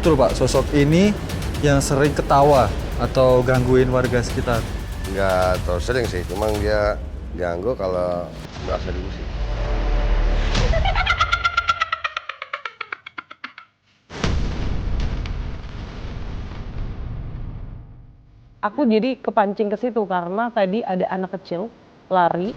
betul Pak, sosok ini yang sering ketawa atau gangguin warga sekitar? Nggak terlalu sering sih, cuma dia ganggu kalau merasa diusir. Aku jadi kepancing ke situ karena tadi ada anak kecil lari.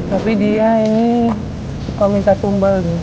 Tapi dia ini suka minta tumbal nih.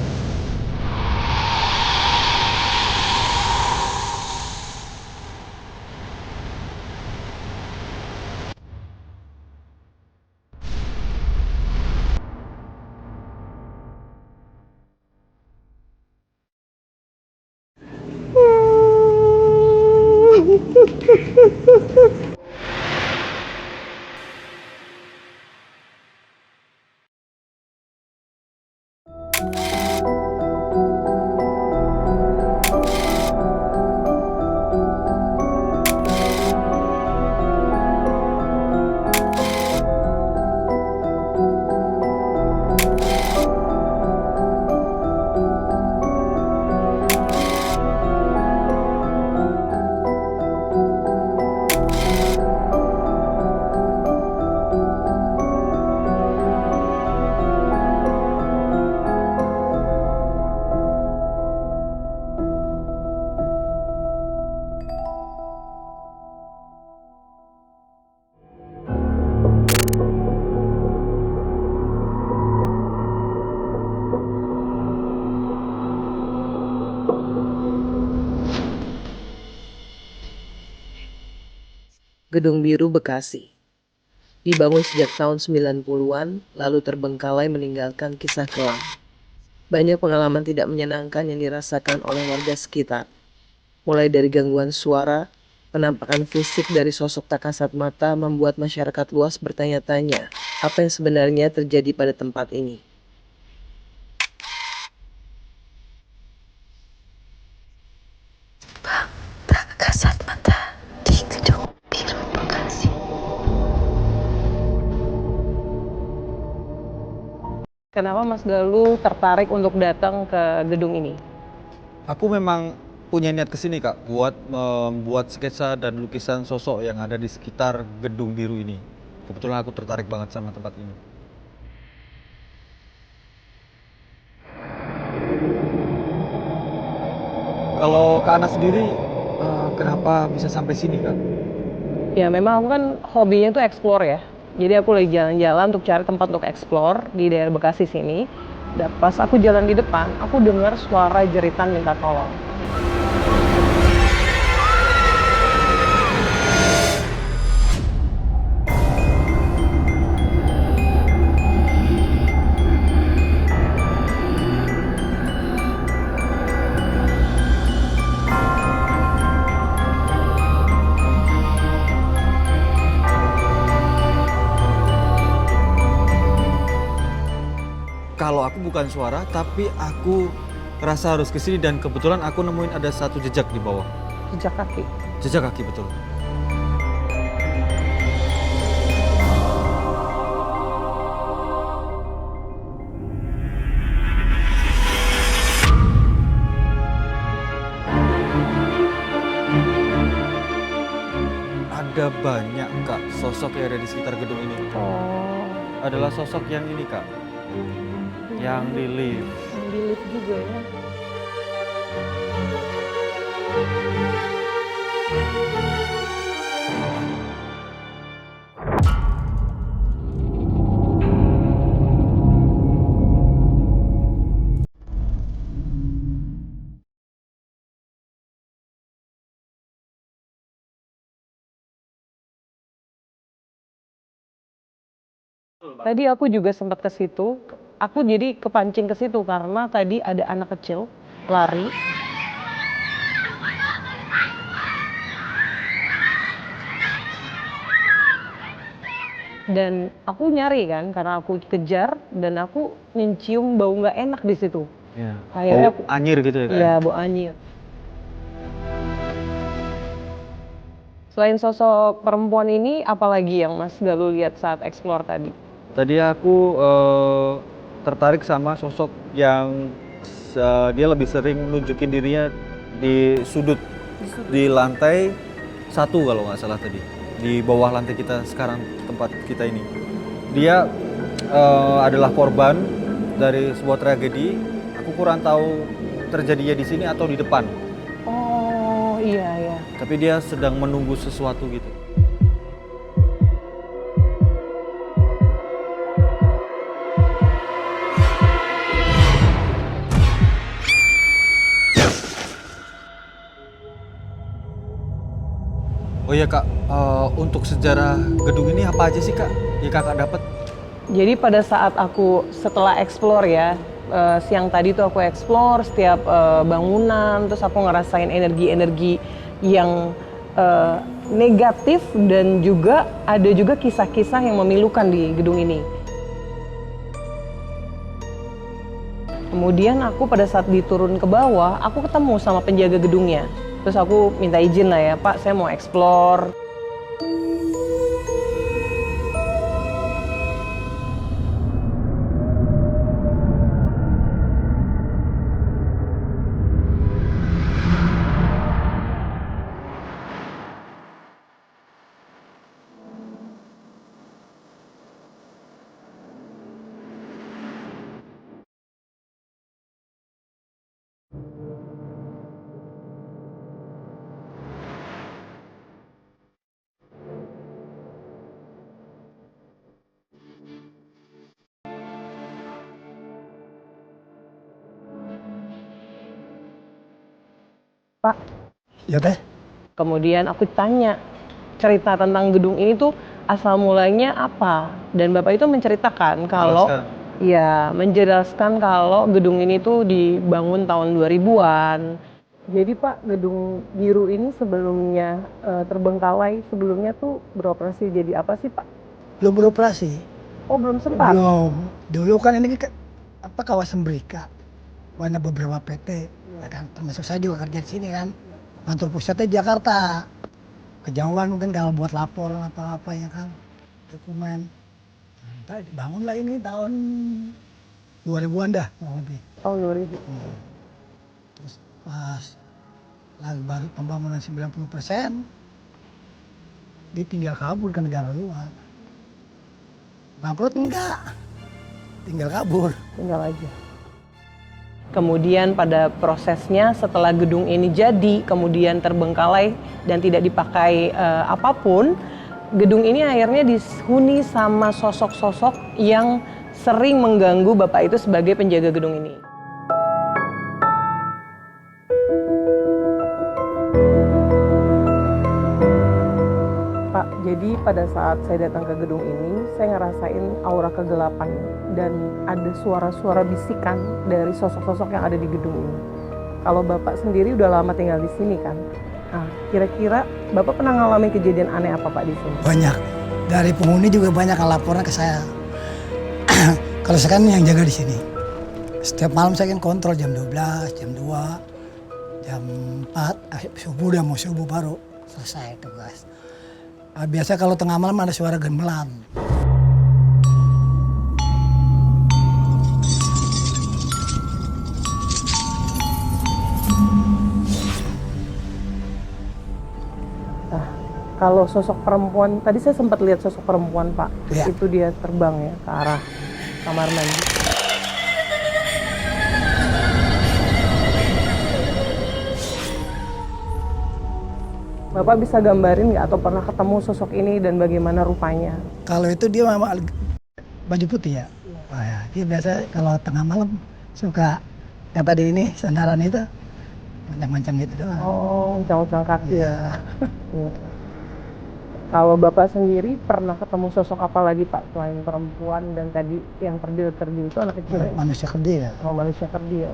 Gedung Biru Bekasi. Dibangun sejak tahun 90-an, lalu terbengkalai meninggalkan kisah kelam. Banyak pengalaman tidak menyenangkan yang dirasakan oleh warga sekitar. Mulai dari gangguan suara, penampakan fisik dari sosok tak kasat mata membuat masyarakat luas bertanya-tanya apa yang sebenarnya terjadi pada tempat ini. Tak kasat mata di Gedung Biru Bekasi. Kenapa Mas Galuh tertarik untuk datang ke gedung ini? Aku memang punya niat kesini Kak, buat membuat sketsa dan lukisan sosok yang ada di sekitar gedung biru ini. Kebetulan aku tertarik banget sama tempat ini. Kalau Kak Ana sendiri, kenapa bisa sampai sini Kak? Ya memang aku kan hobinya tuh explore ya. Jadi aku lagi jalan-jalan untuk cari tempat untuk explore di daerah Bekasi sini. Dan pas aku jalan di depan, aku dengar suara jeritan minta tolong. Kalau aku bukan suara, tapi aku rasa harus kesini dan kebetulan aku nemuin ada satu jejak di bawah. Jejak kaki. Jejak kaki betul. Ada banyak Kak sosok yang ada di sekitar gedung ini. Oh, Adalah sosok yang ini Kak, yang di lift. yang di lift juga ya. Tadi aku juga sempat ke situ. Aku jadi kepancing ke situ karena tadi ada anak kecil lari. Dan aku nyari kan karena aku kejar dan aku mencium bau nggak enak di situ. Ya. Akhirnya Bau anyir gitu ya Kak? ya bau anyir. Selain sosok perempuan ini, apalagi yang Mas Galuh lihat saat explore tadi? Tadi aku tertarik sama sosok yang dia lebih sering nunjukin dirinya di sudut, di lantai 1 kalau nggak salah tadi, di bawah lantai kita sekarang tempat kita ini. Dia adalah korban dari sebuah tragedi. Aku kurang tahu terjadinya di sini atau di depan. Oh iya. Tapi dia sedang menunggu sesuatu gitu. Oh iya kak, untuk sejarah gedung ini apa aja sih kak yang kakak dapat? Jadi pada saat aku setelah explore ya, siang tadi tuh aku explore setiap bangunan, terus aku ngerasain energi-energi yang negatif dan juga ada juga kisah-kisah yang memilukan di gedung ini. Kemudian aku pada saat diturun ke bawah, aku ketemu sama penjaga gedungnya. Terus aku minta izin lah ya, Pak, saya mau explore. Pak, Ya teh, kemudian aku tanya cerita tentang gedung ini tuh asal mulanya apa, dan Bapak itu menceritakan kalau menjelaskan kalau gedung ini tuh dibangun tahun 2000-an. Jadi Pak, gedung biru ini sebelumnya terbengkalai, sebelumnya tuh beroperasi jadi apa sih Pak? belum beroperasi. Oh belum sempat? Belum. Dulu kan ini kawasan berikat. Banyak beberapa PT, ya kan, termasuk saya juga kerja di sini kan. Kantor pusatnya Jakarta. Kejauhan mungkin kalau buat lapor apa-apa ya kan, dokumen. Nah, dibangunlah ini tahun 2000-an dah, kurang lebih. Tahun 2000. Terus pas lagi baru pembangunan 90%, dia tinggal kabur ke negara luar. Bangkrut enggak, tinggal kabur. Tinggal aja. Kemudian pada prosesnya setelah gedung ini jadi, kemudian terbengkalai dan tidak dipakai apapun, gedung ini akhirnya dihuni sama sosok-sosok yang sering mengganggu Bapak itu sebagai penjaga gedung ini. Pak, jadi pada saat saya datang ke gedung ini, saya ngerasain aura kegelapan dan ada suara-suara bisikan dari sosok-sosok yang ada di gedung ini. Kalau Bapak sendiri udah lama tinggal di sini kan? Nah, kira-kira Bapak pernah ngalamin kejadian aneh apa Pak di sini? Banyak. Dari penghuni juga banyak yang laporan ke saya. Kalau saya kan yang jaga di sini. Setiap malam saya kan kontrol jam 12, jam 2, jam 4, subuh udah mau subuh baru selesai tugas. Biasa kalau tengah malam ada suara gamelan. Nah, kalau sosok perempuan, tadi saya sempat lihat sosok perempuan Pak. Ya. Itu dia terbang ya ke arah kamar mandi. Bapak bisa gambarin nggak atau pernah ketemu sosok ini dan bagaimana rupanya? Kalau itu dia memang baju putih ya. Oh ya, dia biasa kalau tengah malam suka yang tadi ini sandaran itu mancang-mancang gitu doang. Oh, uncang-uncang kaki. Iya. Iya. Kalau Bapak sendiri pernah ketemu sosok apa lagi Pak selain perempuan dan tadi yang terdil itu anak kecil? Manusia kerdil. Oh, manusia kerdil.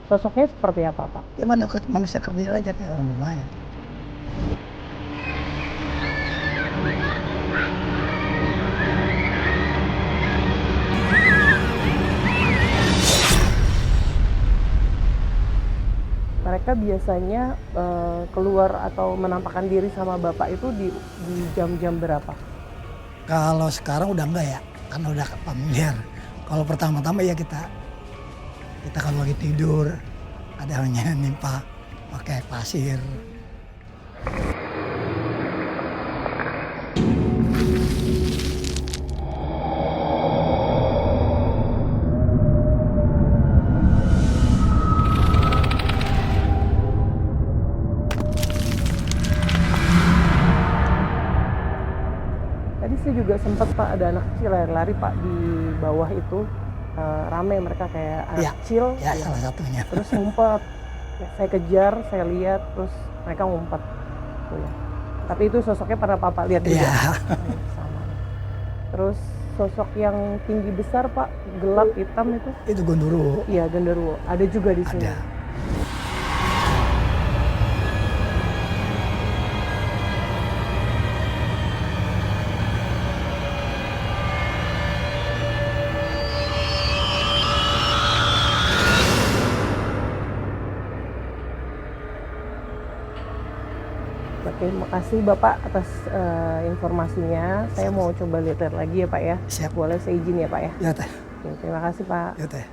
Sosoknya seperti apa Pak? Ya manusia kerdil aja kayak orang lumayan. Mereka mereka biasanya keluar atau menampakkan diri sama Bapak itu di jam-jam berapa? Kalau sekarang udah enggak ya, karena udah familiar. Kalau pertama-tama ya kita kalau lagi tidur ada hanya nimpa pakai pasir. Tadi saya juga sempat Pak ada anak kecil lari-lari Pak di bawah itu, rame mereka kayak anak Ya, kecil. Ya Iya. salah satunya. Terus ngumpet. Ya, saya kejar, saya lihat, terus mereka ngumpet. Tuh ya. Tapi itu sosoknya pernah Papa lihat juga. Iya. Sama. Terus sosok yang tinggi besar Pak, gelap hitam itu? Itu gondoro. Iya, genderuwo. Ada juga di sini. Ada. Oke, makasih Bapak atas informasinya. Saya mau coba lihat lagi ya Pak ya. Siap. Boleh saya izin ya Pak ya? Ya teh, Oke, terima kasih Pak. ya teh.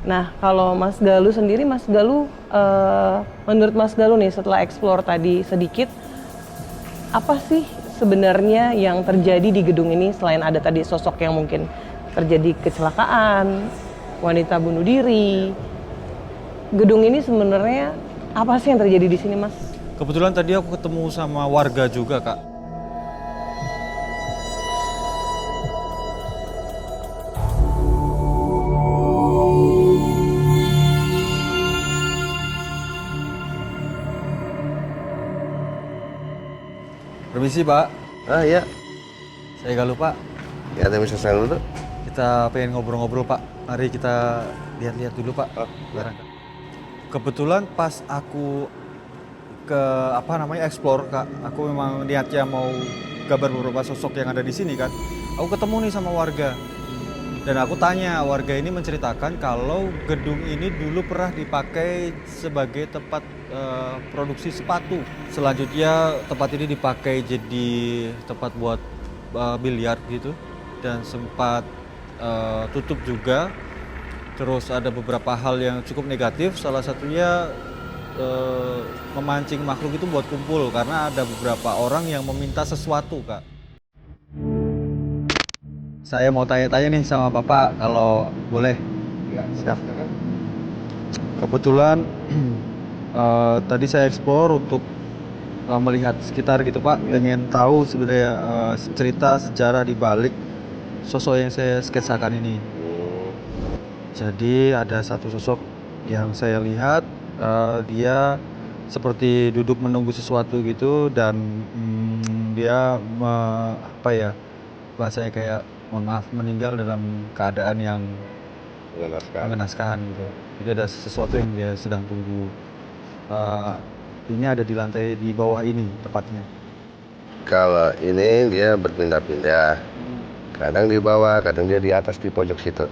Nah, kalau Mas Galuh sendiri, Mas Galuh, menurut Mas Galuh nih setelah explore tadi sedikit, apa sih sebenarnya yang terjadi di gedung ini selain ada tadi sosok yang mungkin terjadi kecelakaan, wanita bunuh diri. Gedung ini sebenarnya apa sih yang terjadi di sini, Mas? Kebetulan tadi aku ketemu sama warga juga, Kak. Permisi, Pak. Ah iya, Saya Galuh, Pak. ya ada bisa saya dulu. Kita pengen ngobrol-ngobrol, Pak. Mari kita lihat-lihat dulu, Pak. Oh, ya. Kebetulan pas aku ke explore, Kak. Aku memang niatnya mau gambar beberapa sosok yang ada di sini kan. Aku ketemu nih sama warga. Dan aku tanya, warga ini menceritakan kalau gedung ini dulu pernah dipakai sebagai tempat produksi sepatu. Selanjutnya tempat ini dipakai jadi tempat buat biliar gitu. Dan sempat tutup juga. Terus ada beberapa hal yang cukup negatif, salah satunya memancing makhluk itu buat kumpul karena ada beberapa orang yang meminta sesuatu, Kak. Saya mau tanya-tanya nih sama Bapak kalau boleh. Siap. Kebetulan tadi saya explore untuk melihat sekitar gitu, Pak. Pengen tahu sebenarnya cerita sejarah di balik sosok yang saya sketsakan ini. Jadi ada satu sosok yang saya lihat dia seperti duduk menunggu sesuatu gitu dan dia bahasanya kayak mohon maaf meninggal dalam keadaan yang mengenaskan gitu. Jadi ada sesuatu yang dia sedang tunggu. Ini ada di lantai di bawah ini tepatnya. Kalau ini dia berpindah-pindah. Kadang di bawah, kadang dia di atas di pojok situ.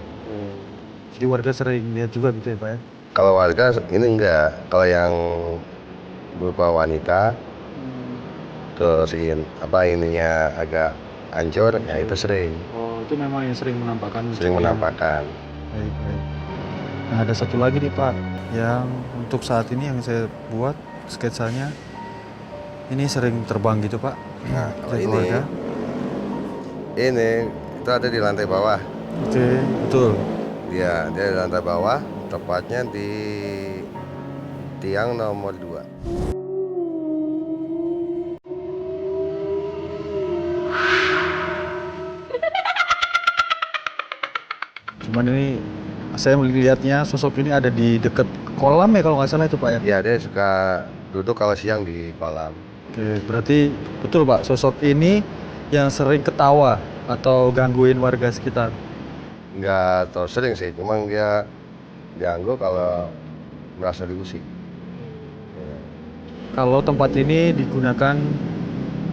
Jadi warga sering lihat juga gitu ya, Pak ya? Kalau warga ini enggak. Kalau yang berupa wanita, terus ininya agak hancur, ya itu sering Oh, itu memang yang sering menampakkan. menampakkan. Baik, baik. Nah, ada satu lagi nih, Pak, yang untuk saat ini yang saya buat sketsanya ini sering terbang gitu, Pak. Nah, kalau Dari ini keluarga. itu ada di lantai bawah. Oke, betul. Dia di lantai bawah, tepatnya di tiang nomor 2. Cuman ini saya melihatnya sosok ini ada di dekat kolam ya kalau nggak salah itu, Pak ya. Ya, dia suka duduk kalau siang di kolam. Oke, berarti betul, Pak, sosok ini yang sering ketawa atau gangguin warga sekitar. Nggak terlalu sering sih, cuma dia ganggu kalau merasa diusik. Kalau tempat ini digunakan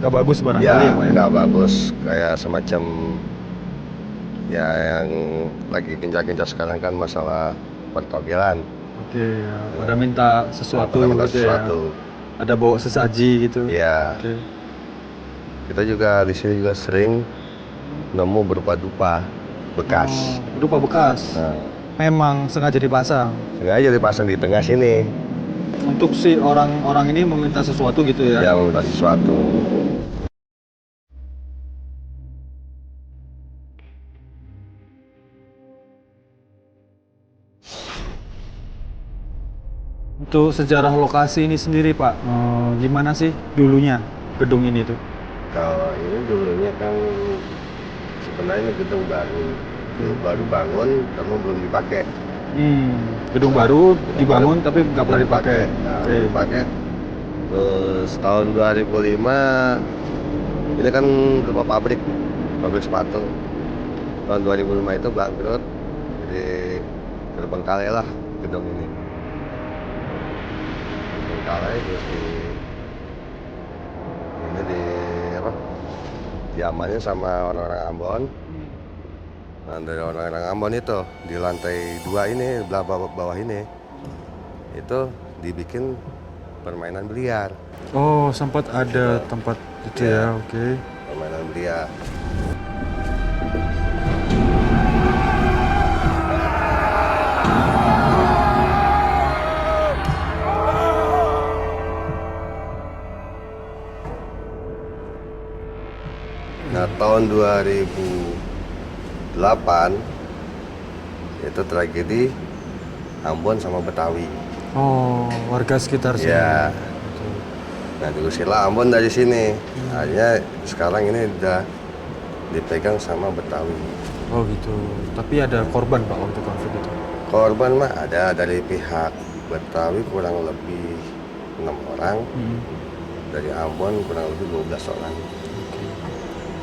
nggak bagus barangkali Ya, ya, Pak ya. nggak bagus, kayak semacam Ya yang lagi gencar-gencar sekarang kan masalah pertogelan. Oke, ya. Pada minta sesuatu Pada minta gitu sesuatu. ya. Ada bawa sesaji gitu. Iya. Oke. Kita juga di sini juga sering nemu berupa dupa bekas. Dupa bekas. Nah, Memang sengaja dipasang. sengaja dipasang di tengah sini. Untuk si orang-orang ini meminta sesuatu gitu ya. Ya meminta sesuatu. Untuk sejarah lokasi ini sendiri Pak, gimana sih dulunya gedung ini tuh? Kalau ini dulunya kan sebenarnya gedung baru. Baru bangun, namun belum dipakai. Gedung baru dibangun tapi nggak pernah dipakai. Nah, Oke. dipakai. Terus tahun 2005 ini kan berupa pabrik sepatu. Tahun 2005 itu bangkrut, jadi terbengkalai lah gedung ini. Terbengkalai terus ini diamannya sama orang-orang Ambon. Nah, dari orang-orang Ambon itu di lantai 2 ini, bawah ini itu dibikin permainan biliar. Oh, sempat ada tempat itu ya, oke. Permainan biliar. Nah, tahun 2008 itu tragedi Ambon sama Betawi. Oh, warga sekitar sini. Ya. Nah, diusirlah Ambon dari sini. Akhirnya sekarang ini udah dipegang sama Betawi. Oh gitu. Tapi ada korban Pak waktu konflik itu? Korban mah ada dari pihak Betawi kurang lebih 6 orang. Dari Ambon kurang lebih 12 orang.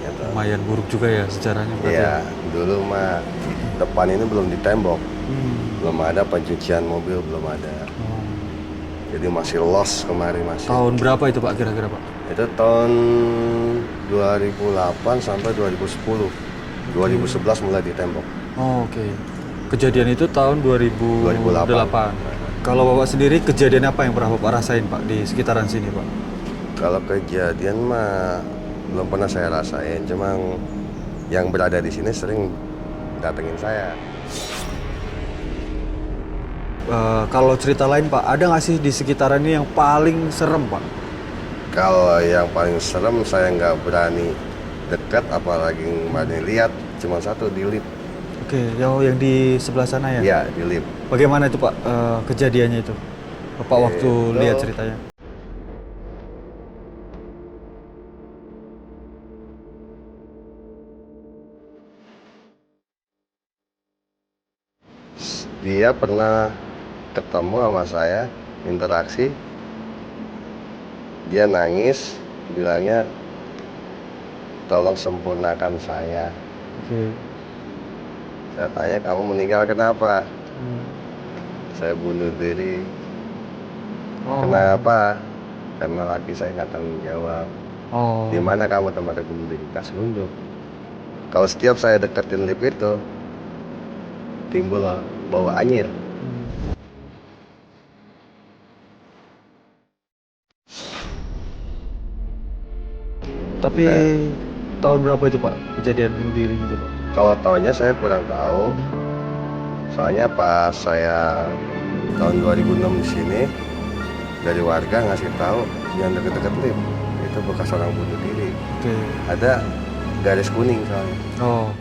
Gitu. Lumayan buruk juga ya sejarahnya Pak. Iya, dulu mah depan ini belum ditembok. Belum ada pencucian mobil, belum ada. Jadi masih los kemarin masih. Tahun berapa itu Pak kira-kira Pak? Itu tahun 2008 sampai 2010. 2011 mulai ditembok. Oh, oke. Kejadian itu tahun 2008. Kalau Bapak sendiri kejadian apa yang pernah Bapak rasain Pak di sekitaran sini Pak? Kalau kejadian mah belum pernah saya rasain, cuma yang berada di sini sering datengin saya. Kalau cerita lain Pak, ada nggak sih di sekitaran ini yang paling serem Pak? Kalau yang paling serem saya nggak berani dekat, apalagi berani lihat, cuma satu di lift. Oke, yang di sebelah sana ya? Iya, di lift. Bagaimana itu Pak kejadiannya itu? Bapak waktu Itu- lihat ceritanya? Dia pernah ketemu sama saya, interaksi. Dia nangis, bilangnya tolong sempurnakan saya. Oke. Saya tanya, kamu meninggal kenapa? Saya bunuh diri. Oh. Kenapa? Karena laki saya nggak tanggung jawab. Oh. Di mana kamu tempat bunuh diri? Kasih nunjuk. Kalau setiap saya deketin lift itu, timbul bau anyir. Tapi tahun berapa itu Pak kejadian bunuh diri itu Pak? Kalau tahunnya saya kurang tahu. Soalnya pas saya tahun 2006 di sini, dari warga ngasih tahu jangan deket-deket lift. Itu bekas orang bunuh diri. Oke. Ada garis kuning soalnya. Oh.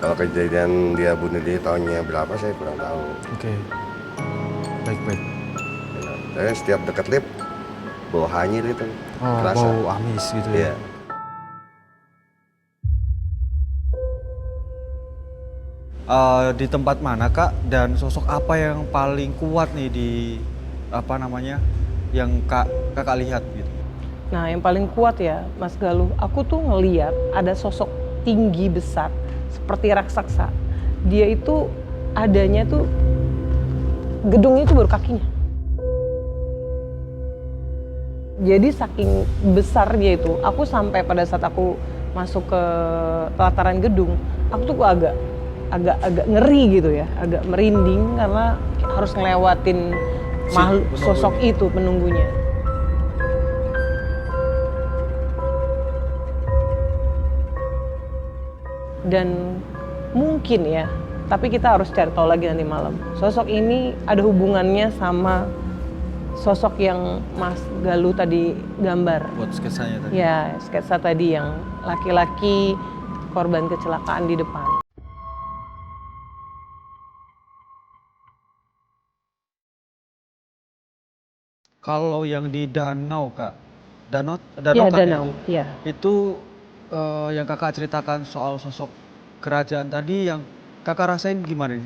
Kalau kejadian dia bunuh diri tahunnya berapa saya kurang tahu. Oke. Baik. Saya setiap dekat lift bau hanyir itu. Oh, Kerasa. bau amis gitu ya. Iya. Di tempat mana Kak dan sosok apa yang paling kuat nih di apa namanya yang kakak lihat gitu? Nah, yang paling kuat ya, Mas Galuh, aku tuh ngeliat ada sosok tinggi besar seperti raksasa dia itu adanya tuh gedungnya itu baru kakinya. Jadi saking besarnya itu, aku sampai pada saat aku masuk ke pelataran gedung, aku tuh agak ngeri gitu ya, agak merinding karena harus ngelewatin makhluk sosok itu penunggunya. Dan mungkin ya, tapi kita harus cari tahu lagi nanti malam. Sosok ini ada hubungannya sama sosok yang Mas Galuh tadi gambar. Buat sketsanya tadi. Ya, sketsa tadi yang laki-laki korban kecelakaan di depan. Kalau yang di danau Kak, danau Iya, kan danau. Iya. itu yang Kakak ceritakan soal sosok kerajaan tadi yang Kakak rasain gimana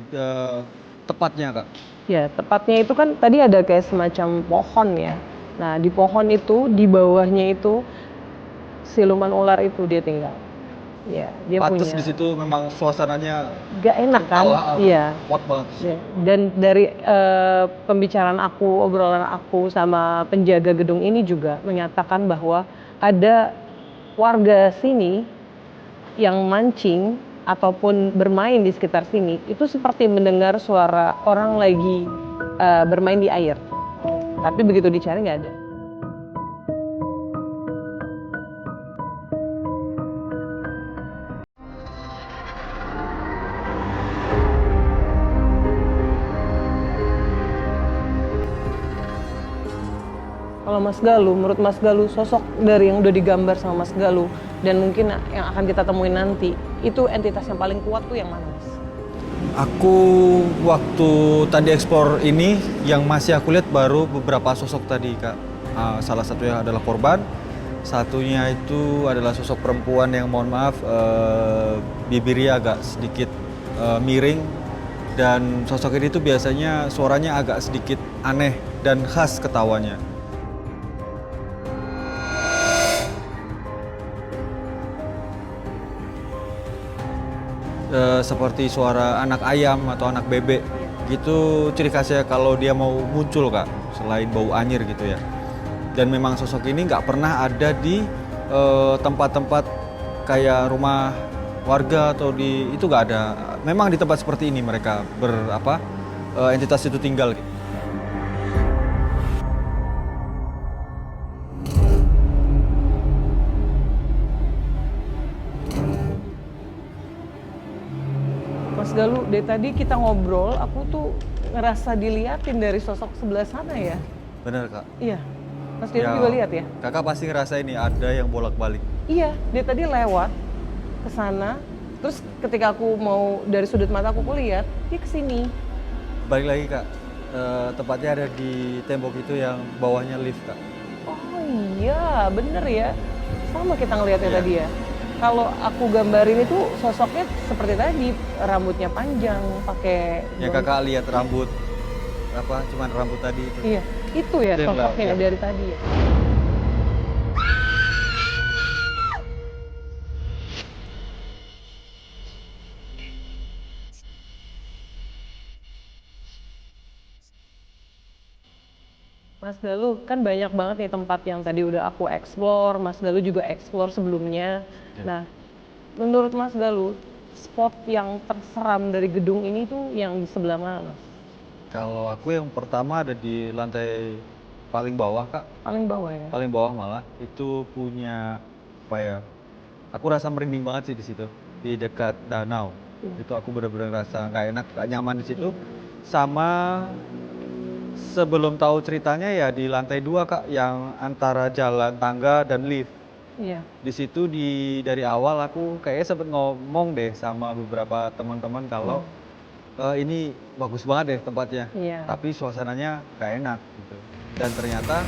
tepatnya Kak? Ya, tepatnya itu kan tadi ada kayak semacam pohon ya. Nah, di pohon itu, di bawahnya itu siluman ular itu dia tinggal. Ya, dia Pantes punya. di situ memang suasananya Gak enak kan? Iya. kuat banget. Ya, dan dari pembicaraan aku, obrolan aku sama penjaga gedung ini juga menyatakan bahwa ada warga sini yang mancing ataupun bermain di sekitar sini itu seperti mendengar suara orang lagi bermain di air. Tapi begitu dicari nggak ada. Kalau Mas Galuh, menurut Mas Galuh, sosok dari yang udah digambar sama Mas Galuh dan mungkin yang akan kita temuin nanti, itu entitas yang paling kuat tuh yang mana, Mas? Aku waktu tadi eksplor ini yang masih aku lihat baru beberapa sosok tadi Kak. Salah satunya adalah korban, satunya itu adalah sosok perempuan yang mohon maaf bibirnya agak sedikit miring dan sosok ini tuh biasanya suaranya agak sedikit aneh dan khas ketawanya. Seperti suara anak ayam atau anak bebek gitu ciri khasnya kalau dia mau muncul Kak, selain bau anyir gitu ya. Dan memang sosok ini nggak pernah ada di tempat-tempat kayak rumah warga atau di itu nggak ada. Memang di tempat seperti ini mereka entitas itu tinggal. Mas Galuh, dari tadi kita ngobrol, aku tuh ngerasa diliatin dari sosok sebelah sana ya. Bener Kak. Iya, Mas Galuh juga lihat ya? Kakak pasti ngerasa ini ada yang bolak-balik. Iya, dia tadi lewat ke sana, terus ketika aku mau dari sudut mata aku lihat, dia ke sini. Balik lagi Kak, tepatnya ada di tembok itu yang bawahnya lift Kak. Oh iya, bener ya. Sama kita ngelihatnya Iya. tadi ya. Kalau aku gambarin itu sosoknya seperti tadi, rambutnya panjang, pakai Yang Kakak lihat rambut cuman rambut tadi itu. Iya, itu ya Itu yang sosoknya lewat, ya. dari tadi ya. Mas Galuh, kan banyak banget nih tempat yang tadi udah aku explore, Mas Galuh juga explore sebelumnya. Ya. Nah, menurut Mas Galuh, spot yang terseram dari gedung ini tuh yang di sebelah mana, Mas? Kalau aku yang pertama ada di lantai paling bawah Kak, Paling bawah ya? paling bawah malah itu punya apa ya? Aku rasa merinding banget sih di situ, di dekat danau. Itu aku benar-benar rasa nggak enak, nggak nyaman di situ. Sama sebelum tahu ceritanya ya di lantai 2 Kak, yang antara jalan tangga dan lift. Iya. Di situ dari awal aku kayaknya sempet ngomong deh sama beberapa teman-teman kalau ini bagus banget deh tempatnya, Iya. tapi suasananya gak enak gitu. Dan ternyata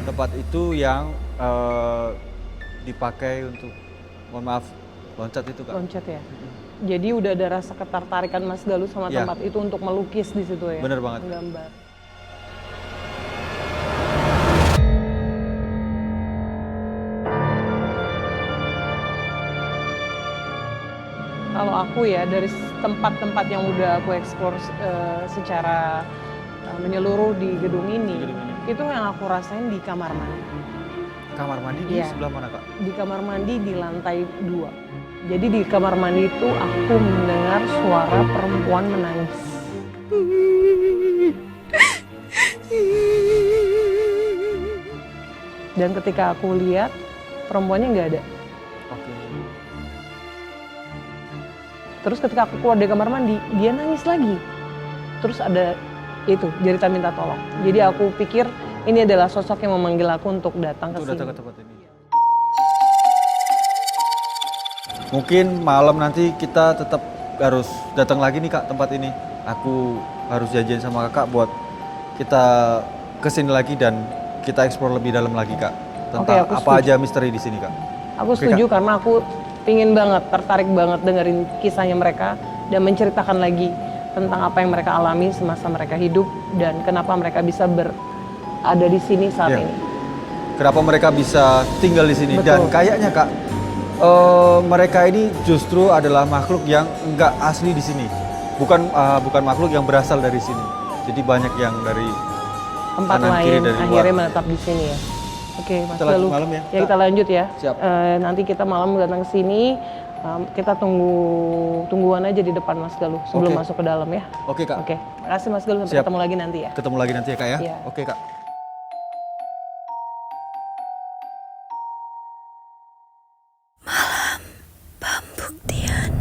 tempat itu yang dipakai untuk, mohon maaf, loncat itu Kak. Loncat ya? Jadi udah ada rasa ketertarikan Mas Galuh sama Iya. tempat itu untuk melukis di situ ya? Bener banget. Menggambar. Kalau aku ya dari tempat-tempat yang udah aku explore secara menyeluruh di gedung ini, itu yang aku rasain di kamar mandi. Kamar mandi di Iya. sebelah mana Kak? Di kamar mandi di lantai 2. Jadi di kamar mandi itu aku mendengar suara perempuan menangis. Dan ketika aku lihat, perempuannya nggak ada. Oke. Terus ketika aku keluar dari kamar mandi, dia nangis lagi. Terus ada itu, jeritan minta tolong. Jadi aku pikir ini adalah sosok yang memanggil aku untuk datang ke Untuk datang sini. ke tempat ini. Mungkin malam nanti kita tetap harus datang lagi nih Kak tempat ini. Aku harus janjian sama Kakak buat kita kesini lagi dan kita eksplor lebih dalam lagi Kak. Tentang aku apa setuju. aja misteri di sini Kak. Aku Oke, setuju karena aku pingin banget, tertarik banget dengerin kisahnya mereka dan menceritakan lagi tentang apa yang mereka alami semasa mereka hidup dan kenapa mereka bisa berada di sini saat Iya. ini. Kenapa mereka bisa tinggal di sini? Betul. Dan kayaknya Kak, mereka ini justru adalah makhluk yang enggak asli di sini. Bukan makhluk yang berasal dari sini. Jadi banyak yang dari Tempat kanan, kiri, lain dari luar. akhirnya menetap di sini ya. Oke, Mas Kita lanjut Galuh. malam ya, Ya Kak? kita lanjut ya. Siap. Nanti kita malam datang ke sini. Kita tungguan aja di depan Mas Galuh sebelum Oke. masuk ke dalam ya. Oke Kak, Oke, makasih Mas Galuh. Sampai Siap. ketemu lagi nanti ya. ketemu lagi nanti ya Kak ya. Iya. Oke Kak. Pembuktian.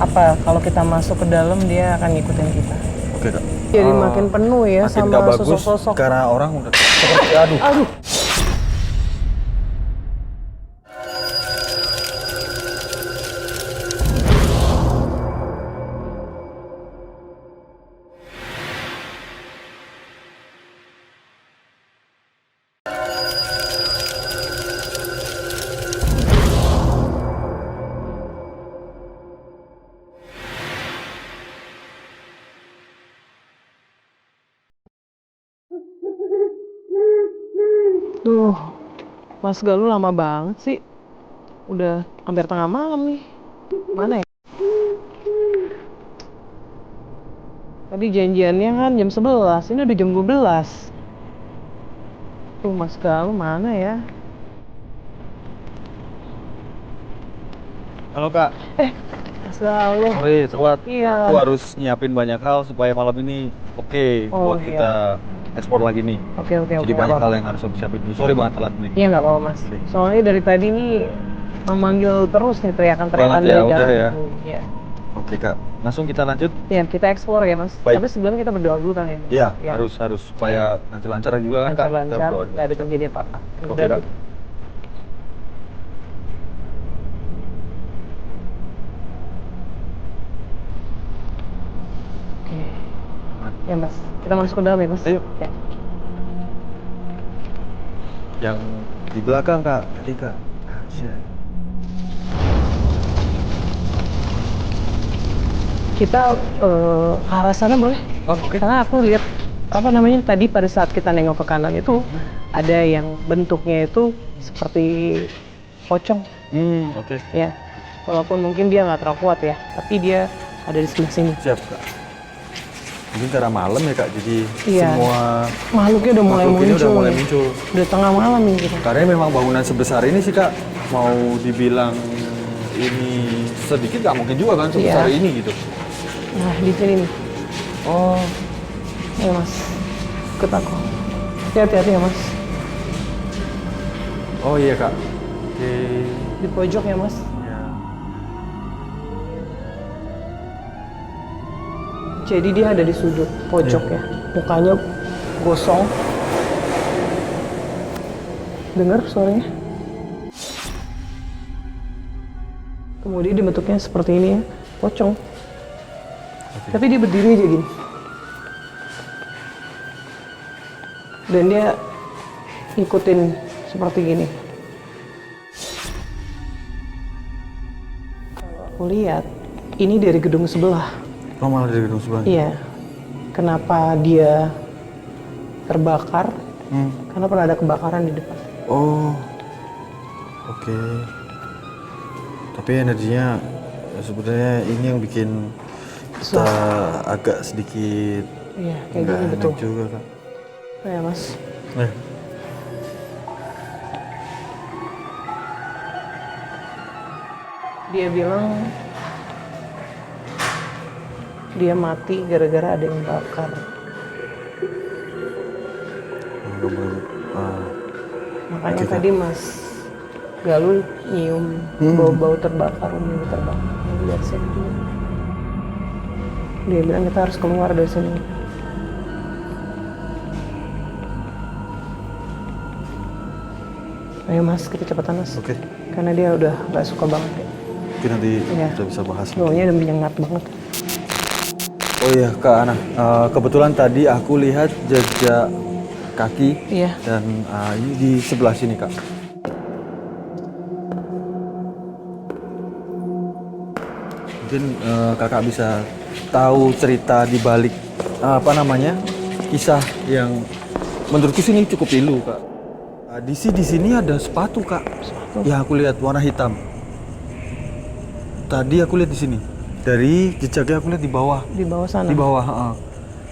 Apa kalau kita masuk ke dalam dia akan ngikutin kita? Oke Kak. Jadi makin penuh ya Makin sama nggak bagus sosok-sosok. karena orang udah seperti aduh. Aduh. Duh, Mas Galuh lama banget sih. Udah hampir tengah malam nih. Mana ya? Tadi janjiannya kan jam 11, ini udah jam 12. Tuh Mas Galuh mana ya? Halo Kak. Mas Galuh. Sorry, telat. Iya. Aku harus nyiapin banyak hal supaya malam ini oke Oh, buat iya. kita eksplor lagi nih. Oke. Jadi banyak hal yang harus aku siapin dulu. Sorry banget telat nih. Iya nggak apa-apa Mas. Soalnya dari tadi nih memanggil terus nih teriakan-teriakan Banget ya, dari udah dalam. ya. Iya. Oke Kak, langsung kita lanjut. Ya, kita explore ya Mas. Baik. Tapi sebelumnya kita berdoa dulu kan ya. Iya, Iya. harus supaya nanti lancar juga kan Kak. Kita Lancar-lancar, berdoa. nggak ada terjadi apa-apa. Oke Udah. Kak. Oke. Ya Mas, kita masuk ke dalam ya Mas. Ayo. Ya. Yang di belakang Kak, tadi Kak. Iya. Kita ke arah sana boleh? Oh, oke. Karena aku lihat apa namanya tadi pada saat kita nengok ke kanan itu ada yang bentuknya itu seperti pocong Oke. ya. Walaupun mungkin dia nggak terlalu kuat ya, tapi dia ada di sebelah sini. Siap Kak. Mungkin karena malam ya Kak, jadi Iya. semua Makhluknya udah mulai makhluk ini muncul. udah mulai nih. muncul. Udah tengah malam nih gitu. Karena memang bangunan sebesar ini sih Kak, mau dibilang ini sedikit nggak mungkin juga kan sebesar Iya. ini gitu. Nah di sini nih. Oh, Ya Mas, ikut aku. Hati-hati ya Mas. oh iya Kak. Oke. Di pojok ya Mas. Ya. Jadi dia ada di sudut pojok ya. Mukanya gosong. Dengar suaranya? Kemudian dia bentuknya seperti ini ya, pocong. Tapi dia berdiri aja gini. Dan dia ikutin seperti gini. Kalau aku lihat, ini dari gedung sebelah. Oh malah dari gedung sebelah. Iya. Kenapa dia terbakar? Hmm. Karena pernah ada kebakaran di depan. Oh, oke. Tapi energinya sebenarnya ini yang bikin kita agak sedikit Iya, kayak nggak gini enak betul. juga kak. Ya mas. Dia bilang dia mati gara-gara ada yang bakar. Makanya Oke, Kak. tadi Mas Galuh nyium bau-bau terbakar, nyium terbakar dari sini juga. Dia bilang kita harus keluar dari sini. Ayo Mas, kita cepetan Mas. Oke, Karena dia udah nggak suka banget ya. mungkin nanti Iya. kita bisa bahas. Baunya udah menyengat banget. Oh iya Kak Ana, kebetulan tadi aku lihat jejak kaki Iya. dan ini di sebelah sini Kak. Mungkin kakak bisa tahu cerita di balik apa namanya kisah yang menurutku sini cukup pilu Kak. Di sini ada sepatu Kak, yang aku lihat warna hitam. Tadi aku lihat di sini. Dari jejaknya aku lihat di bawah. Di bawah sana. Di bawah, heeh.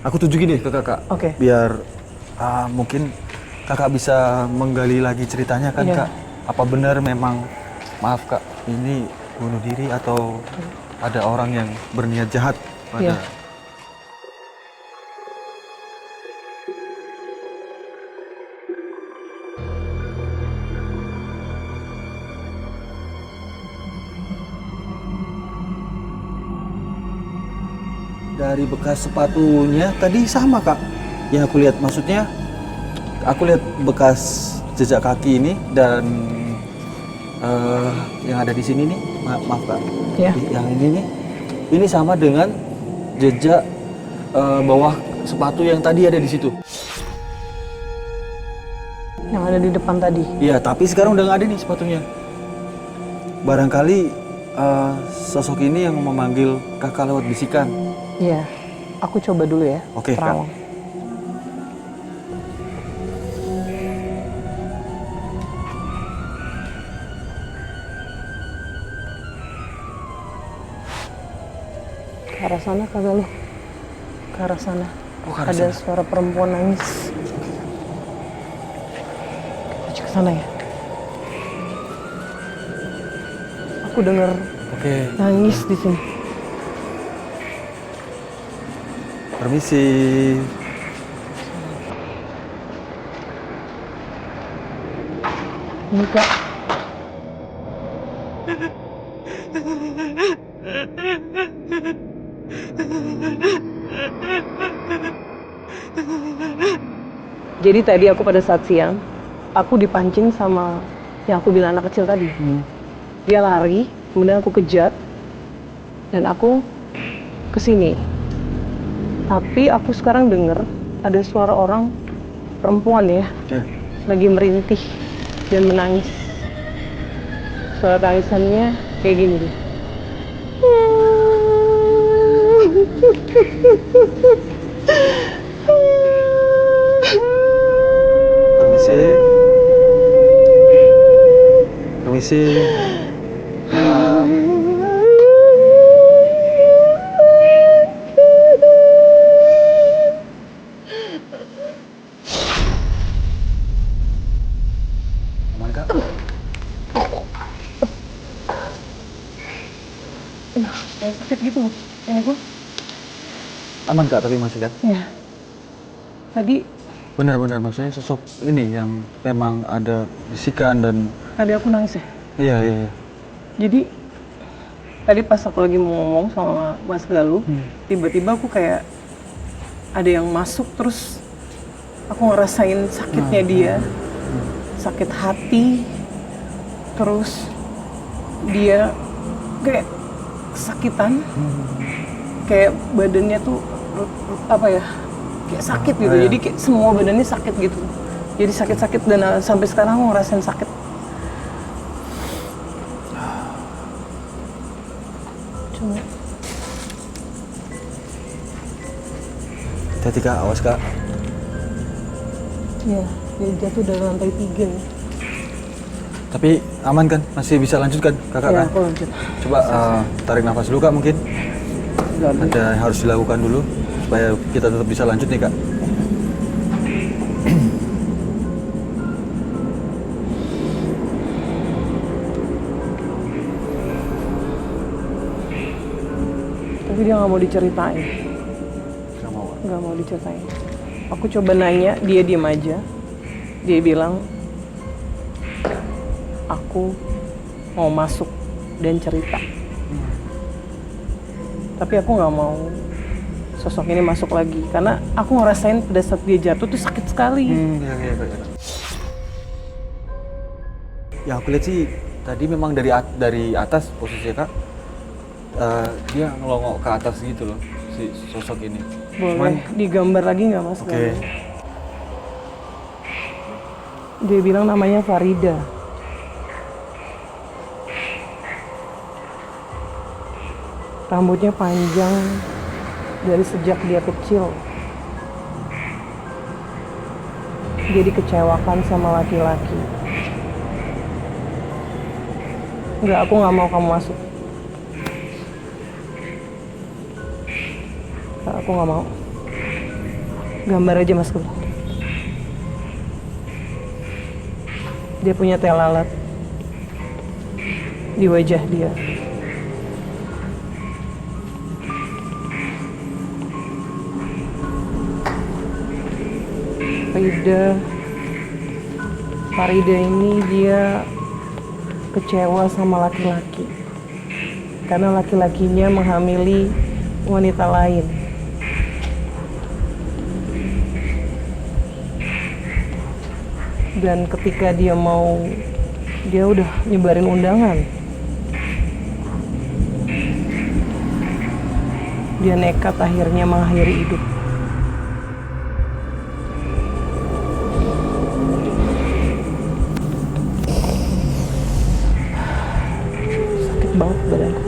Aku tunjukin deh ke kakak. Oke. Biar mungkin kakak bisa menggali lagi ceritanya kan Iya. kak. Apa benar memang, maaf kak, ini bunuh diri atau ada orang yang berniat jahat pada... Iya. Dari bekas sepatunya tadi sama kak. Yang aku lihat, maksudnya aku lihat bekas jejak kaki ini dan yang ada di sini nih, maaf kak, Iya. yang ini sama dengan jejak bawah sepatu yang tadi ada di situ. Yang ada di depan tadi. Iya, tapi sekarang udah nggak ada nih sepatunya. Barangkali sosok ini yang memanggil kakak lewat bisikan. Iya. Aku coba dulu ya. Oke, Kak. Terawang. Ke arah sana kagak lu? Ke arah sana. Oh, ke arah Ada sana. suara perempuan nangis. Kita ke sana ya. Aku dengar Oke, nangis di sini. permisi. Ini kak. Jadi tadi aku pada saat siang, aku dipancing sama yang aku bilang anak kecil tadi. Dia lari, kemudian aku kejar, dan aku kesini. Tapi aku sekarang denger ada suara orang perempuan ya, lagi merintih dan menangis. Suara tangisannya kayak gini nih. Permisi. Permisi. Aman kak? Kayak sakit gitu, kayak gue. Aman kak, tapi masih kan? Ya. Tadi Benar-benar, maksudnya sosok ini yang memang ada bisikan dan... aku nangis ya. Iya, iya, iya. Jadi tadi pas aku lagi mau ngomong sama Mas Galuh, tiba-tiba aku kayak ada yang masuk, terus aku ngerasain sakitnya dia, sakit hati, terus dia kayak kesakitan, kayak badannya tuh apa ya, kayak sakit gitu. Jadi kayak semua badannya sakit gitu. Jadi sakit-sakit dan sampai sekarang aku ngerasain sakit. Cuma Hati-hati kak, awas kak. ya, dia jatuh dari lantai 3 ya. Tapi aman kan? Masih bisa lanjut kan kakak Ya, kan? aku lanjut. Coba tarik nafas dulu kak mungkin. Ada yang harus dilakukan dulu supaya kita tetap bisa lanjut nih kak. Tapi dia nggak mau diceritain. Nggak mau. Nggak mau diceritain. Aku coba nanya, dia diem aja. Dia bilang, aku mau masuk dan cerita. Tapi aku nggak mau sosok ini masuk lagi. Karena aku ngerasain pada saat dia jatuh tuh sakit sekali. Iya. Yang aku lihat sih tadi memang dari atas posisinya kak. Dia ngelongok ke atas gitu loh si sosok ini. Boleh digambar lagi nggak mas? Oke. Dia bilang namanya Farida. Rambutnya panjang dari sejak dia kecil. Dia dikecewakan sama laki-laki. Enggak, aku nggak mau kamu masuk. Nggak, aku nggak mau. Gambar aja mas Kebun. Dia punya tel lalat di wajah dia. Farida ini dia kecewa sama laki-laki karena laki-lakinya menghamili wanita lain. Dan ketika dia udah nyebarin undangan, dia nekat akhirnya mengakhiri hidup. Sakit banget badanku.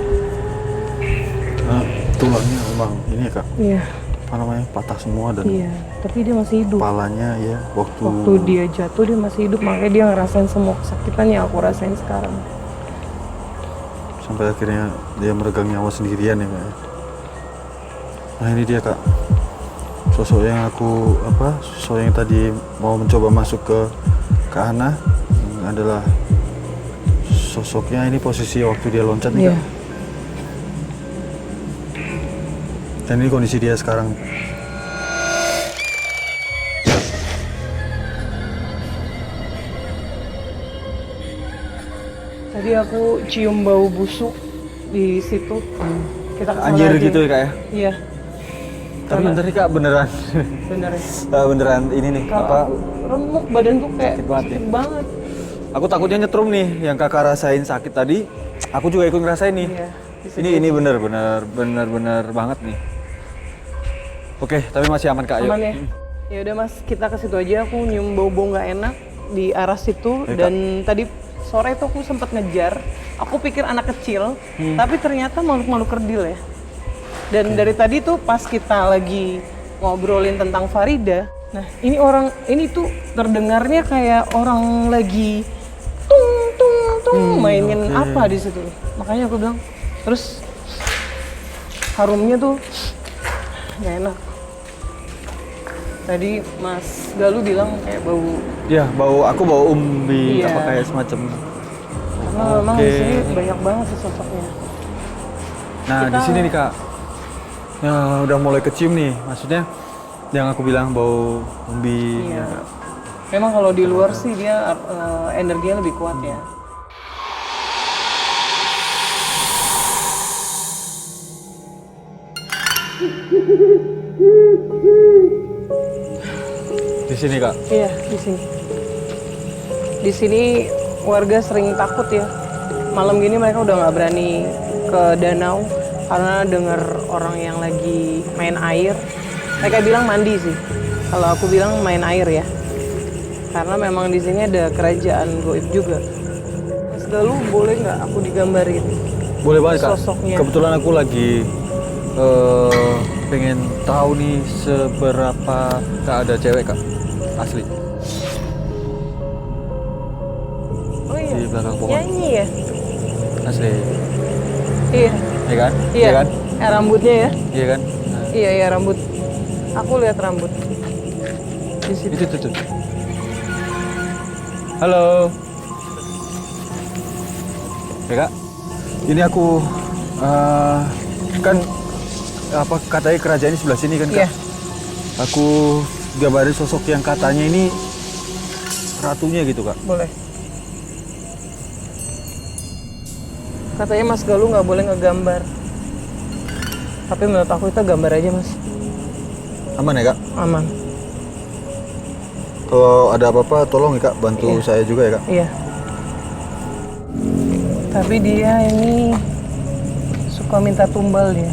Tulangnya memang ini ya kak. Iya, Apa namanya patah semua dan iya. Tapi dia masih hidup. kepalanya ya Waktu dia jatuh dia masih hidup, makanya dia ngerasain semua kesakitan yang aku rasain sekarang. sampai akhirnya dia meregang nyawa sendirian ya kak. Nah ini dia kak, sosok yang sosok yang tadi mau mencoba masuk ke Ana adalah sosoknya. Ini posisi waktu dia loncat nih Iya. kak. Dan ini kondisi dia sekarang. Tadi aku cium bau busuk di situ. Kita kesana Anjir aja. gitu ya kak ya. Iya, Tapi bentar nih kak, beneran bener ya. beneran ini nih Kalau remuk badanku kayak Sakit banget ya. sakit banget. aku takutnya nyetrum nih yang kakak rasain sakit tadi. Aku juga ikut ngerasain nih. Iya, di situ. Ini bener banget nih. Oke, tapi masih aman kak. Ayo. Aman ya? Ya udah mas, kita ke situ aja. Aku nyium bau-bau nggak enak di arah situ. Iya, Kak. Dan tadi sore itu aku sempat ngejar. Aku pikir anak kecil, tapi ternyata makhluk-makhluk kerdil ya. Dan dari tadi tuh pas kita lagi ngobrolin tentang Farida, nah ini tuh terdengarnya kayak orang lagi tung mainin oke. apa di situ. Makanya aku bilang, terus harumnya tuh nggak enak. Tadi Mas Galuh bilang kayak bau, Iya, aku bau umbi, Iya. apa kayak semacam. karena memang Oke. di sini banyak banget sih sosoknya. Nah, di Kita- sini nih kak, ya udah mulai kecium nih. Maksudnya yang aku bilang bau umbi. Iya. Ya, Kak. Memang kalau di luar sih dia energinya lebih kuat ya. Di sini kak. Iya, di sini. Di sini warga sering takut ya. Malam gini mereka udah nggak berani ke danau karena dengar orang yang lagi main air. Mereka bilang mandi sih. Kalau aku bilang main air ya. Karena memang di sini ada kerajaan goib juga. Mas Galuh, boleh nggak aku digambarin? Boleh banget kak. Sosoknya. Kebetulan aku lagi pengen tahu nih seberapa kak ada cewek kak asli. Oh iya. Di belakang pohon. Nyanyi ya? Asli. Iya. Iya kan? Iya. kan? Rambutnya ya? Iya kan? Nah, Iya, rambut. Aku lihat rambut. Di situ. itu tuh. Halo. Ya kak, ini aku kan apa katanya kerajaan sebelah sini kan kak? Iya. Aku gambarin sosok yang katanya ini ratunya gitu kak. Boleh. Katanya Mas Galuh nggak boleh ngegambar. Tapi menurut aku kita gambar aja Mas. Aman ya kak? Aman. Kalau ada apa-apa tolong ya kak, bantu Iya. saya juga ya kak. Iya. Tapi dia ini suka minta tumbal dia.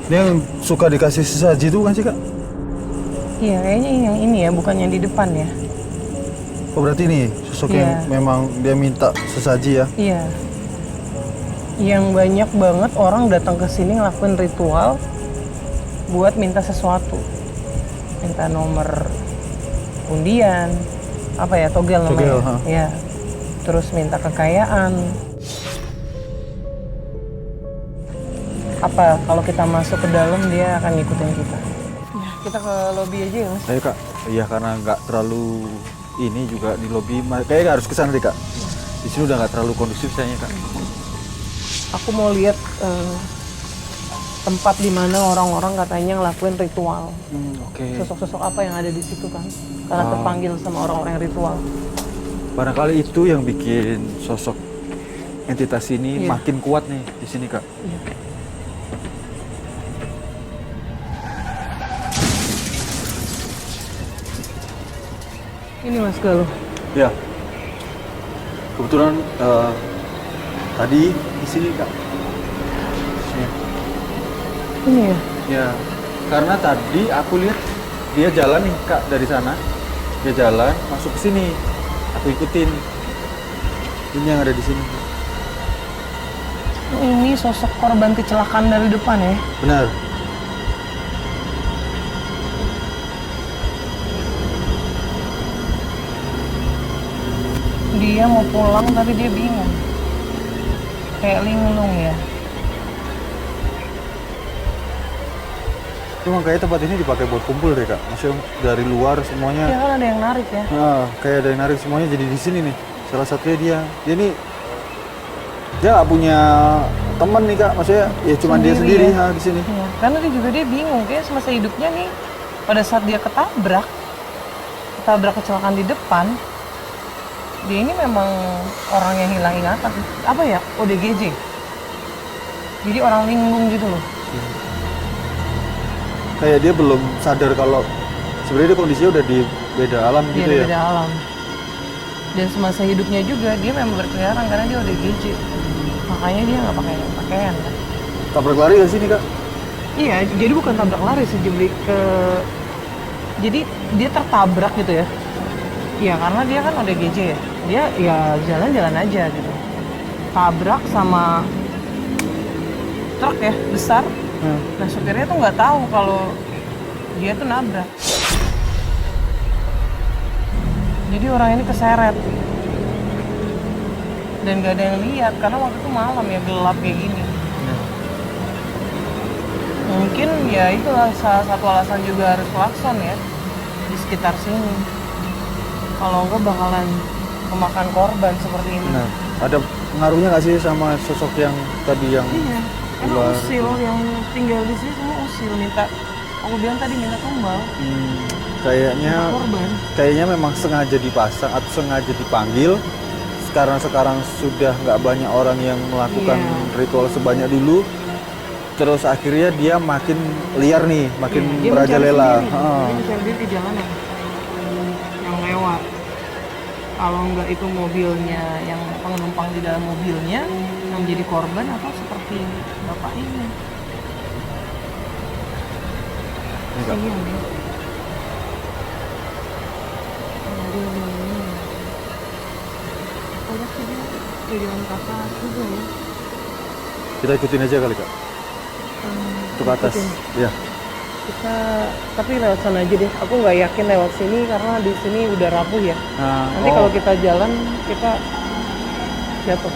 Ini yang suka dikasih sesaji itu kan sih kak? Iya, kayaknya yang ini ya, bukan yang di depan ya. Oh berarti ini sosok yang Iya. memang dia minta sesaji ya? Iya. Yang banyak banget orang datang ke sini ngelakuin ritual buat minta sesuatu. Minta nomor undian, apa ya, togel namanya. Togel, ha. Ya. Terus minta kekayaan. Apa kalau kita masuk ke dalam dia akan ngikutin kita. Ya, kita ke lobby aja ya, Mas. Ayo kak, iya karena nggak terlalu ini juga di lobi, kayaknya harus ke sana deh kak. Di sini udah nggak terlalu kondusif kayaknya kak. Aku mau lihat tempat di mana orang-orang katanya ngelakuin ritual. Oke. Sosok-sosok apa yang ada di situ kan? Karena terpanggil sama orang-orang yang ritual. Barangkali itu yang bikin sosok entitas ini Iya. makin kuat nih di sini kak. Ini Mas Galuh. Ya. Kebetulan tadi di sini kak. Sini. Ini ya? Ya. Karena tadi aku lihat dia jalan nih kak dari sana. Dia jalan masuk ke sini. Aku ikutin. Ini yang ada di sini. Ini sosok korban kecelakaan dari depan ya? Benar. Dia mau pulang tapi dia bingung. Kayak linglung ya. Cuma kayak tempat ini dipakai buat kumpul deh kak. Maksudnya dari luar semuanya. Dia kan ada yang narik ya. Nah, kayak ada yang narik semuanya jadi di sini nih. Salah satunya dia. Dia ini dia nggak punya teman nih kak. Maksudnya ya cuma dia Sendiri sendiri ya? di sini. Iya. Karena dia bingung. Kayak semasa hidupnya nih pada saat dia ketabrak kecelakaan di depan, dia ini memang orang yang hilang ingatan. Apa ya? ODGJ. Jadi orang linglung gitu loh. Kayak dia belum sadar kalau sebenarnya dia kondisinya udah di beda alam Dia gitu ada ya. beda alam. Dan semasa hidupnya juga dia memang berkeliaran karena dia ODGJ. Makanya dia nggak pakai pakaian kan. Tabrak lari ke sini kak. Iya, jadi bukan tabrak lari sih, jadi dia tertabrak gitu ya. Iya, karena dia kan ODGJ ya. Dia ya jalan-jalan aja gitu. Tabrak sama truk ya, besar. Nah, supirnya tuh nggak tahu kalau dia tuh nabrak. Jadi orang ini keseret. Dan nggak ada yang lihat karena waktu itu malam ya, gelap kayak gini. Mungkin ya itulah salah satu alasan juga harus klakson ya di sekitar sini. Kalau enggak bakalan memakan korban seperti ini. Nah, ada pengaruhnya nggak sih sama sosok yang tadi yang Iya, emang Luar usil yang tinggal di sini semua usil minta. Aku bilang tadi minta tumbal, kayaknya korban. kayaknya memang sengaja dipasang atau sengaja dipanggil. Sekarang sudah nggak banyak orang yang melakukan Iya. ritual sebanyak dulu. Terus akhirnya dia makin liar nih, makin Iya, dia merajalela. mencari sendiri. Dia mencari diri di jalanan yang lewat. Kalau enggak itu mobilnya yang penumpang di dalam mobilnya yang menjadi korban atau seperti bapak ini. Enggak. Iya nih. Dia ini. Oh, sih dia jadi orang kakak juga ya. Kita ikutin aja kali kak, ke atas. Ikutin. Ya. Kita tapi lewat sana aja deh. Aku nggak yakin lewat sini karena di sini udah rapuh ya. Nah, Nanti kalau kita jalan kita jatuh.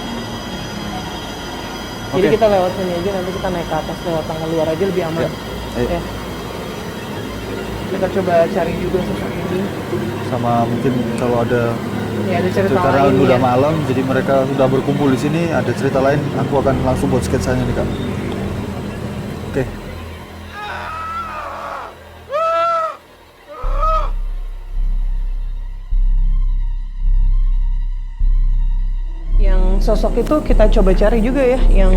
Jadi Oke. kita lewat sini aja, nanti kita naik ke atas lewat tangga luar aja lebih aman. Ya. Ayo. Ya. Kita coba cari juga sosok ini. sama mungkin kalau ada Ya ada cerita karena lain udah ya. malam, jadi mereka sudah berkumpul di sini. Ada cerita lain, aku akan langsung buat sketsanya nih kak. Oke. Yang sosok itu kita coba cari juga ya, yang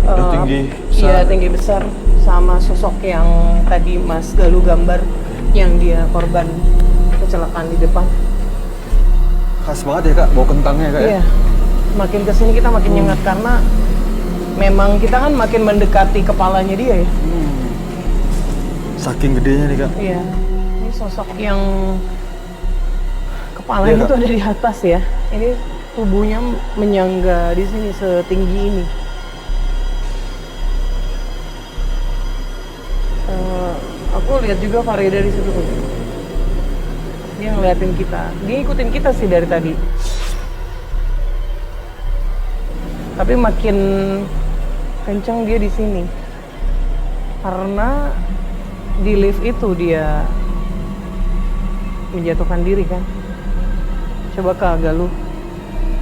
tinggi iya besar. tinggi besar, sama sosok yang tadi Mas Galuh gambar, yang dia korban kecelakaan di depan. Khas banget ya kak, bau kentangnya kak ya. Iya, makin kesini kita makin nyengat karena memang kita kan makin mendekati kepalanya dia ya. Saking gedenya nih kak. Iya, ini sosok yang kepalanya Iya, Kak. tuh ada di atas ya. Ini tubuhnya menyangga di sini setinggi ini. Aku lihat juga Farida di situ tuh. Dia ngeliatin kita, dia ikutin kita sih dari tadi. Tapi makin kencang dia di sini, karena di lift itu dia menjatuhkan diri kan. Coba Kak Galuh,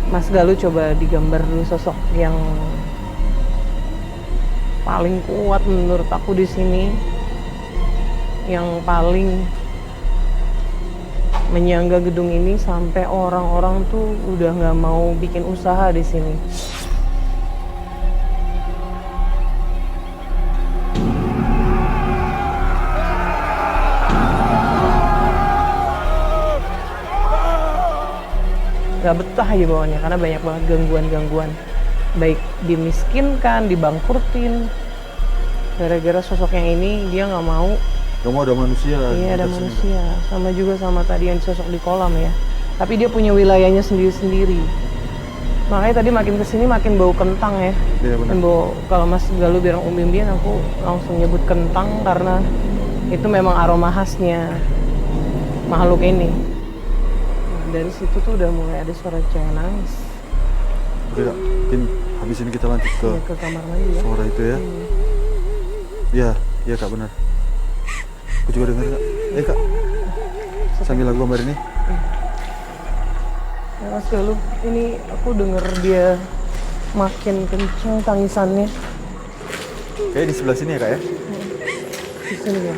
Mas Galuh coba digambar dulu sosok yang paling kuat menurut aku di sini, yang paling menyangga gedung ini sampai orang-orang tuh udah nggak mau bikin usaha di sini. Gak betah aja bawahnya karena banyak banget gangguan-gangguan, baik dimiskinkan, dibangkrutin gara-gara sosok yang ini dia nggak mau. Kamu ada manusia. Iya ada di sini, Kak. manusia, sama juga sama tadi yang sosok di kolam ya, tapi dia punya wilayahnya sendiri-sendiri. Makanya tadi makin kesini makin bau kentang ya. Iya benar. Bau, kalau Mas Galuh bilang umbi-umbian, aku langsung nyebut kentang karena itu memang aroma khasnya makhluk ini. Dari situ tuh udah mulai ada suara cewek nangis. Oke kak, mungkin habis ini kita lanjut ke Ya, ke kamar mandi ya. suara itu ya. Iya, iya kak benar. Aku juga dengar kak. Kak, sambil lagu gambar ini. Ya, Mas Galuh, ini aku denger dia makin kenceng tangisannya. Kayak di sebelah sini ya kak ya. Di sini ya.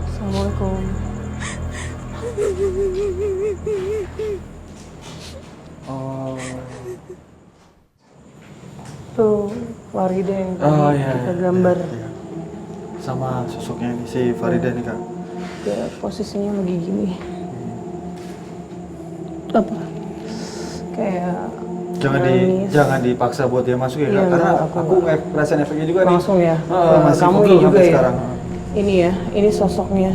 Assalamualaikum. Oh. Tuh, Farida yang tadi Oh iya. kita gambar. Iya. Sama sosoknya ini si Farida nih kak. Dia posisinya lagi gini. Apa? Kayak nangis. Jangan dipaksa buat dia masuk ya Iya, kak. Karena enggak, aku ngerasain efeknya juga nih. langsung ya. Masih Kamu pegel juga sampai ya. sekarang. Ini ya, ini sosoknya.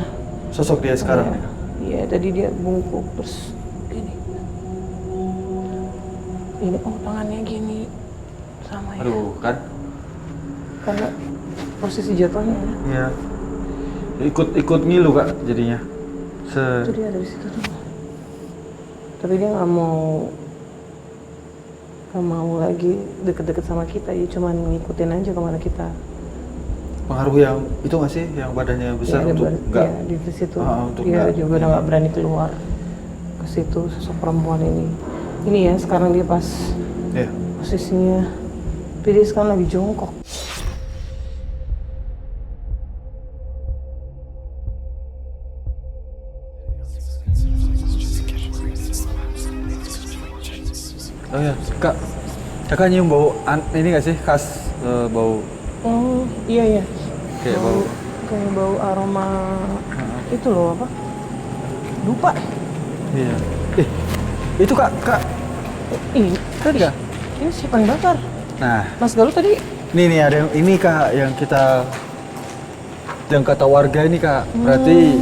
Sosok dia sekarang. Iya. Iya, tadi dia bungkuk terus ini. Ini oh tangannya gini sama ya. Aduh kan. Karena posisi jatuhnya ya. Iya. Ikut ngilu kak jadinya. Itu dia dari situ tuh. Tapi dia nggak mau lagi deket-deket sama kita, dia cuman ngikutin aja kemana kita. Pengaruh yang itu nggak sih, yang badannya besar Iya, untuk ya, di situ. untuk Dia nggak- juga udah nggak berani keluar ke situ, sosok perempuan ini. Ini ya sekarang dia pas Iya. posisinya, tapi dia sekarang lagi jongkok. Oh ya kak, kakak nyium bau ini nggak sih khas bau Oh iya ya. kayak bau. Kayak bau aroma itu loh apa? Dupa. Iya. Itu kak. Ini tadi. Iya. Ini siapa yang bakar? Nah, Mas Galuh tadi. nih ada yang ini kak yang kata warga ini kak. Berarti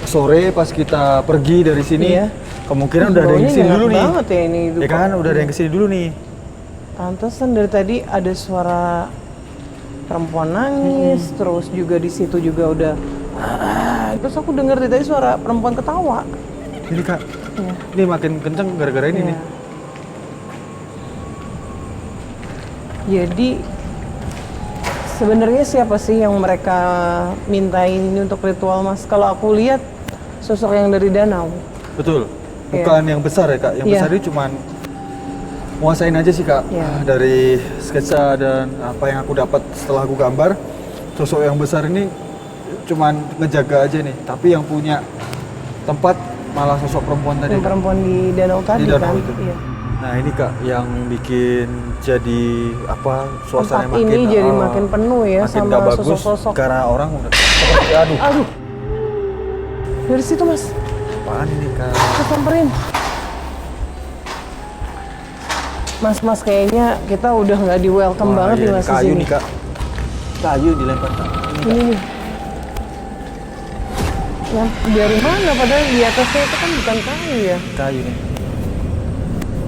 sore pas kita pergi dari sini, Iya. kemungkinan udah ada yang Baunya kesini nyengat dulu nih. banget ya ini Ya dupa. kan, udah ada yang kesini dulu nih. Pantesan dari tadi ada suara perempuan nangis, terus juga di situ juga udah terus aku dengar dari tadi suara perempuan ketawa. Ini Kak, Iya. ini makin kenceng gara-gara ini Iya. nih. Jadi sebenarnya siapa sih yang mereka mintain ini untuk ritual, Mas? Kalau aku lihat sosok yang dari danau. Betul. Iya. Bukan yang besar ya Kak, yang Iya. besar ini cuman nguasain aja sih Kak. Iya. Dari sketsa dan apa yang aku dapat setelah aku gambar, sosok yang besar ini cuman ngejaga aja nih. Tapi yang punya tempat malah sosok perempuan tadi. Yang Kak. perempuan di danau tadi Di danau kan? itu. Iya. Nah ini Kak yang bikin jadi apa suasana Tempat ini jadi makin penuh ya makin sama gak bagus sosok-sosok. karena orang udah seperti aduh Aduh. Dari situ, Mas. apaan ini Kak. Kita samperin. Mas kayaknya kita udah nggak di welcome Wah, banget iya, nih ini Mas di kayu sini. nih Kak. Kayu dilempar Kak. Ini nih. Yang dari mana? Padahal di atasnya itu kan bukan kayu ya. Kayu nih.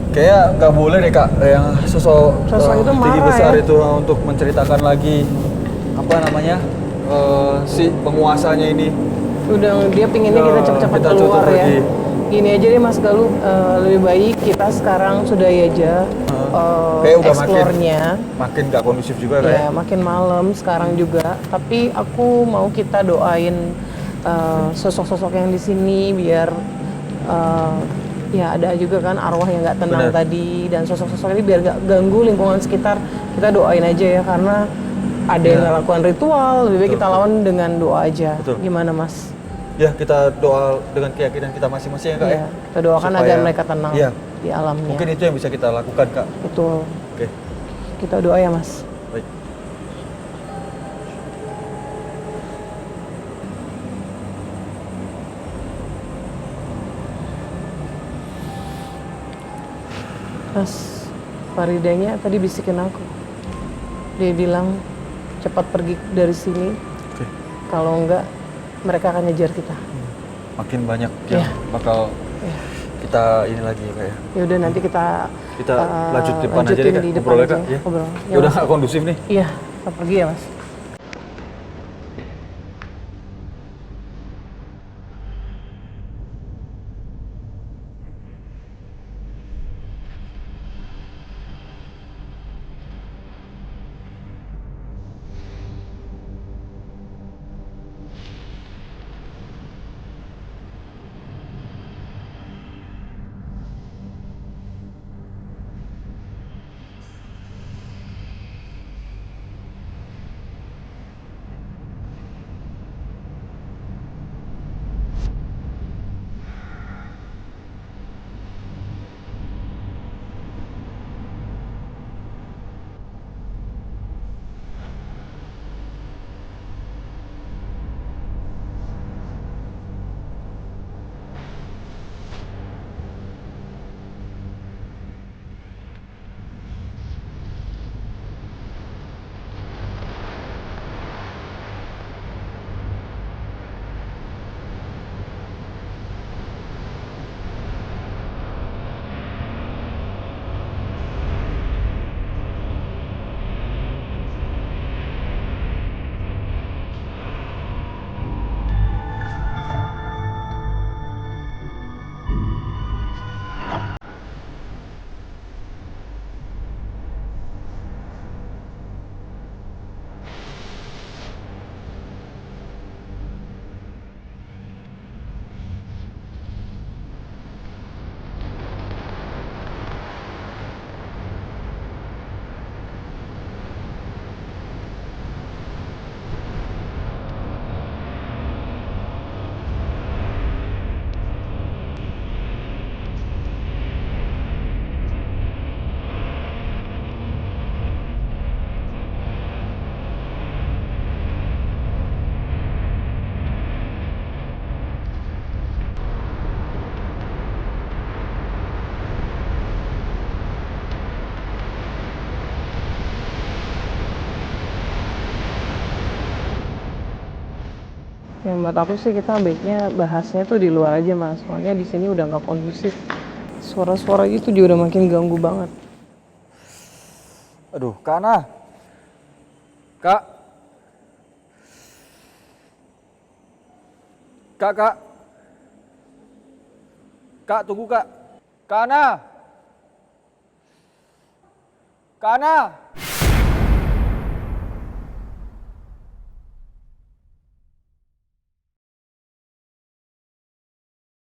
Kayak nggak boleh deh Kak yang sosok Itu tinggi marah besar ya. itu untuk menceritakan lagi apa namanya si penguasanya ini. Udah dia pinginnya kita Ya, cepet-cepet kita keluar cepet ya. pergi. Gini aja deh Mas Galuh, lebih baik kita sekarang sudahi aja Kayak udah explore-nya. makin nggak kondusif juga Ya, kayak. makin malam sekarang juga. Tapi aku mau kita doain sosok-sosok yang di sini biar ya ada juga kan arwah yang nggak tenang Benar. tadi, dan sosok-sosok ini biar nggak ganggu lingkungan sekitar. Kita doain aja ya, karena ada yang Ya. melakukan ritual, lebih baik Betul, kita lawan dengan doa aja. Betul. Gimana Mas? Ya kita doa dengan keyakinan kita masing-masing ya Kak Iya, ya. kita doakan Supaya- agar mereka tenang Iya. di alamnya. Mungkin itu yang bisa kita lakukan Kak. Betul. Oke, Kita doa ya Mas. baik. Mas Faridanya tadi bisikin aku. Dia bilang cepat pergi dari sini. Oke. Kalau enggak mereka akan ngejar kita. Makin banyak Iya. yang bakal Iya. kita ini lagi ya Kak ya. Ya udah nanti kita Lanjut depan aja lanjutin deh Kak, di depan ngobrolnya aja Kak. Ya. ngobrol. Ya udah nggak kondusif nih. Iya, kita pergi ya Mas. Yang menurut aku sih kita baiknya bahasnya tuh di luar aja Mas. Soalnya di sini udah nggak kondusif. Suara-suara itu juga udah makin ganggu banget. Aduh, Kak Ana. Kak. Kak. Kak, tunggu Kak. Kak Ana. Kak Ana.